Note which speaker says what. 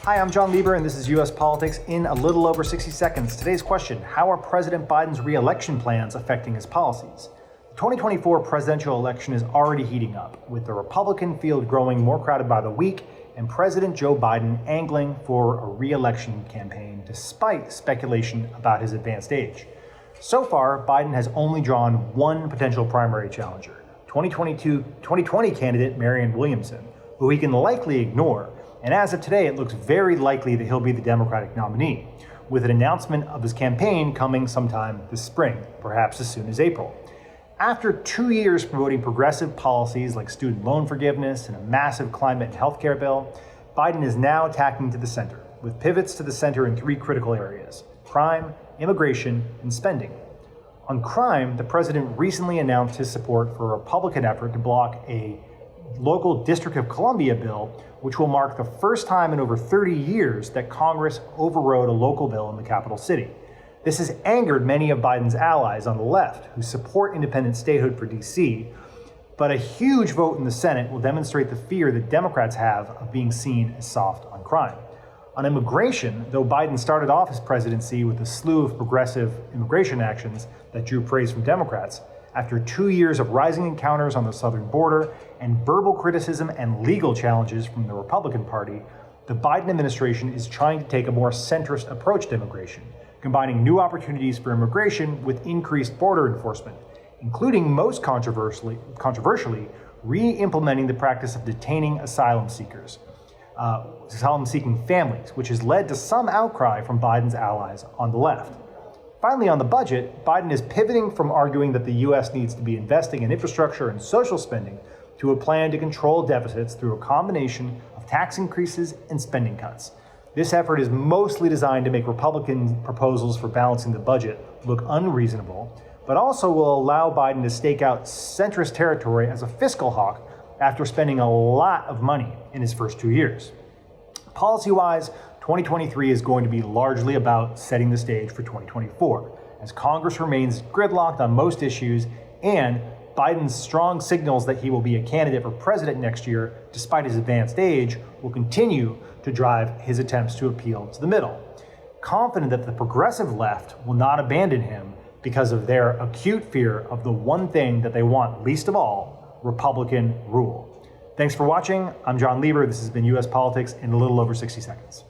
Speaker 1: Hi, I'm Jon Lieber, and this is U.S. Politics in a little over 60 seconds. Today's question: how are President Biden's re-election plans affecting his policies? The 2024 presidential election is already heating up, with the Republican field growing more crowded by the week and President Joe Biden angling for a re-election campaign despite speculation about his advanced age. So far, Biden has only drawn one potential primary challenger, 2020 candidate Marianne Williamson, who he can likely ignore. And as of today, it looks very likely that he'll be the Democratic nominee, with an announcement of his campaign coming sometime this spring, perhaps as soon as April. After 2 years promoting progressive policies like student loan forgiveness and a massive climate and healthcare bill, Biden is now tacking to the center, with pivots to the center in three critical areas: crime, immigration, and spending. On crime, the president recently announced his support for a Republican effort to block a local District of Columbia bill, which will mark the first time in over 30 years that Congress overrode a local bill in the capital city. This has angered many of Biden's allies on the left, who support independent statehood for D.C., but a huge vote in the Senate will demonstrate the fear that Democrats have of being seen as soft on crime. On immigration, though Biden started off his presidency with a slew of progressive immigration actions that drew praise from Democrats, after 2 years of rising encounters on the southern border and verbal criticism and legal challenges from the Republican Party, the Biden administration is trying to take a more centrist approach to immigration, combining new opportunities for immigration with increased border enforcement, including most controversially, re-implementing the practice of detaining asylum-seeking families, which has led to some outcry from Biden's allies on the left. Finally, on the budget, Biden is pivoting from arguing that the U.S. needs to be investing in infrastructure and social spending to a plan to control deficits through a combination of tax increases and spending cuts. This effort is mostly designed to make Republican proposals for balancing the budget look unreasonable, but also will allow Biden to stake out centrist territory as a fiscal hawk after spending a lot of money in his first 2 years. Policy-wise, 2023 is going to be largely about setting the stage for 2024, as Congress remains gridlocked on most issues and Biden's strong signals that he will be a candidate for president next year, despite his advanced age, will continue to drive his attempts to appeal to the middle. Confident that the progressive left will not abandon him because of their acute fear of the one thing that they want least of all, Republican rule. Thanks for watching. I'm Jon Lieber. This has been U.S. Politics in a little over 60 seconds.